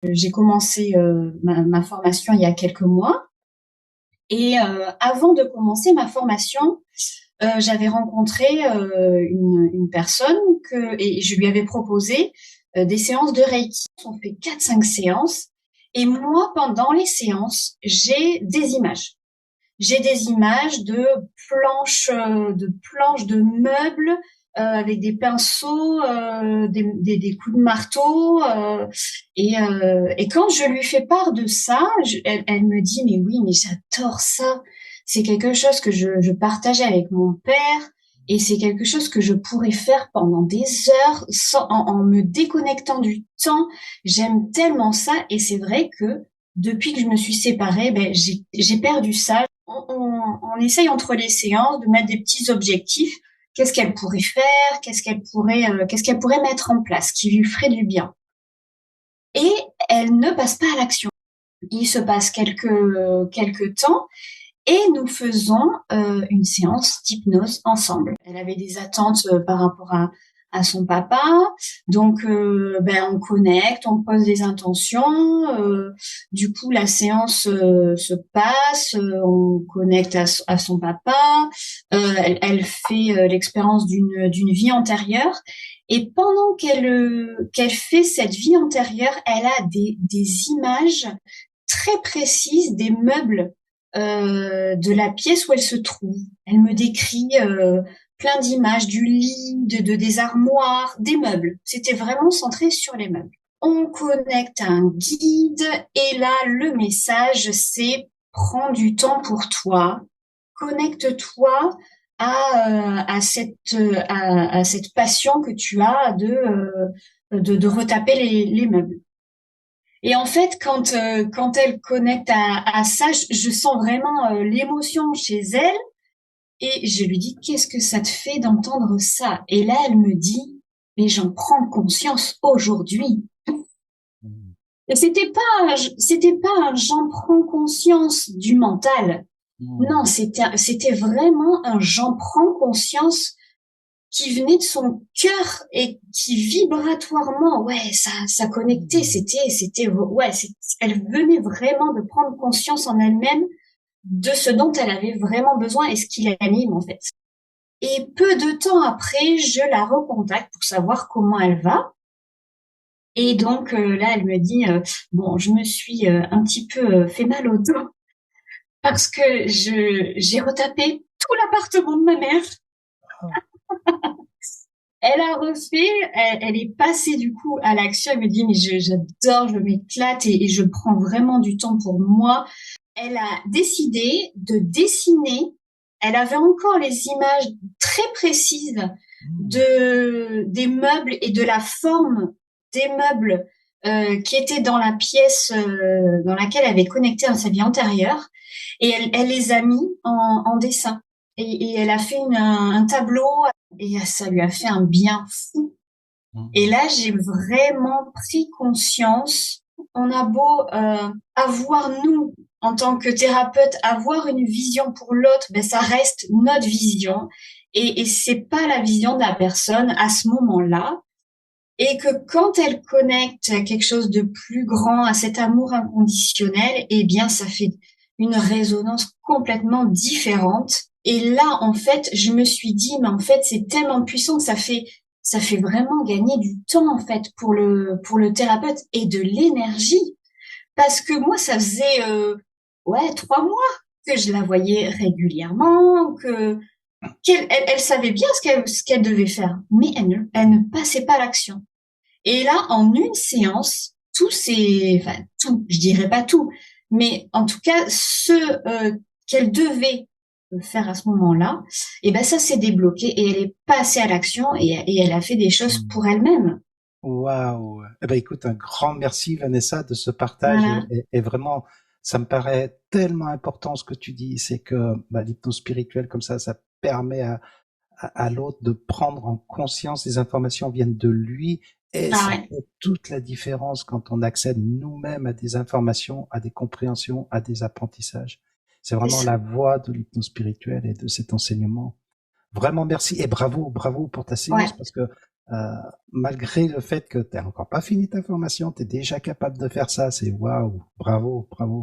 J'ai commencé ma formation il y a quelques mois et avant de commencer ma formation, j'avais rencontré une personne et je lui avais proposé des séances de Reiki. On fait 4-5 séances et moi, pendant les séances, j'ai des images. J'ai des images de meubles avec des pinceaux, des coups de marteau. Et quand je lui fais part de ça, elle me dit, mais oui, mais j'adore ça. C'est quelque chose que je partageais avec mon père et c'est quelque chose que je pourrais faire pendant des heures en me déconnectant du temps. J'aime tellement ça et c'est vrai que depuis que je me suis séparée, ben, j'ai perdu ça. On essaye entre les séances de mettre des petits objectifs. Qu'est-ce qu'elle pourrait faire? Qu'est-ce qu'elle pourrait mettre en place qui lui ferait du bien? Et elle ne passe pas à l'action. Il se passe quelques temps et nous faisons une séance d'hypnose ensemble. Elle avait des attentes par rapport à son papa, donc ben on connecte, on pose des intentions. Du coup, la séance se passe, on connecte à son papa. Elle fait l'expérience d'une vie antérieure. Et pendant qu'elle fait cette vie antérieure, elle a des images très précises des meubles de la pièce où elle se trouve. Elle me décrit plein d'images du lit, des armoires, des meubles. C'était vraiment centré sur les meubles. On connecte à un guide et là, le message, c'est prends du temps pour toi, connecte-toi à cette passion que tu as de retaper les meubles. Et en fait, quand elle connecte à ça, je sens vraiment l'émotion chez elle et je lui dis, qu'est-ce que ça te fait d'entendre ça? Et là, elle me dit, mais j'en prends conscience aujourd'hui. Mmh. Et c'était pas un j'en prends conscience du mental. Non, Mmh. c'était vraiment un j'en prends conscience qui venait de son cœur et qui vibratoirement, ouais, ça connectait. Mmh. Ouais, elle venait vraiment de prendre conscience en elle-même de ce dont elle avait vraiment besoin et ce qui l'anime en fait. Et peu de temps après, je la recontacte pour savoir comment elle va. Et donc là, elle me dit, bon, je me suis un petit peu fait mal au dos parce que j'ai retapé tout l'appartement de ma mère. Ah. Elle a refait, elle est passée du coup à l'action. Elle me dit, mais j'adore, je m'éclate et je prends vraiment du temps pour moi. Elle a décidé de dessiner. Elle avait encore les images très précises Mmh. des meubles et de la forme des meubles qui étaient dans la pièce dans laquelle elle avait connecté à sa vie antérieure. Et elle les a mis en dessin. Et elle a fait un tableau et ça lui a fait un bien fou. Et Mmh. là, j'ai vraiment pris conscience. On a beau avoir, nous, en tant que thérapeute, avoir une vision pour l'autre, ben ça reste notre vision. Et c'est pas la vision de la personne à ce moment-là. Et que quand elle connecte à quelque chose de plus grand, à cet amour inconditionnel, eh bien, ça fait une résonance complètement différente. Et là, en fait, je me suis dit, mais en fait, c'est tellement puissant que ça fait vraiment gagner du temps, en fait, pour le thérapeute et de l'énergie. Parce que moi, ça faisait, ouais, 3 mois que je la voyais régulièrement, elle savait bien ce qu'elle devait faire, mais elle ne passait pas à l'action. Et là, en une séance, enfin tout, je dirais pas tout, mais en tout cas, ce qu'elle devait faire à ce moment-là, et ben ça s'est débloqué et elle est passée à l'action et elle a fait des choses Mmh. pour elle-même. Waouh! Eh ben, écoute, un grand merci, Vanessa, de ce partage Voilà. et vraiment, ça me paraît tellement important ce que tu dis, c'est que bah, l'hypnose spirituelle comme ça permet à l'autre de prendre en conscience les informations viennent de lui et Ah ça ouais. fait toute la différence quand on accède nous-mêmes à des informations, à des compréhensions, à des apprentissages. C'est C'est vraiment ça. la voie de l'hypnose spirituelle et de cet enseignement. Vraiment merci et bravo, bravo pour ta séance Ouais. parce que euh, malgré le fait que tu n'as encore pas fini ta formation, tu es déjà capable de faire ça. C'est waouh, bravo, bravo.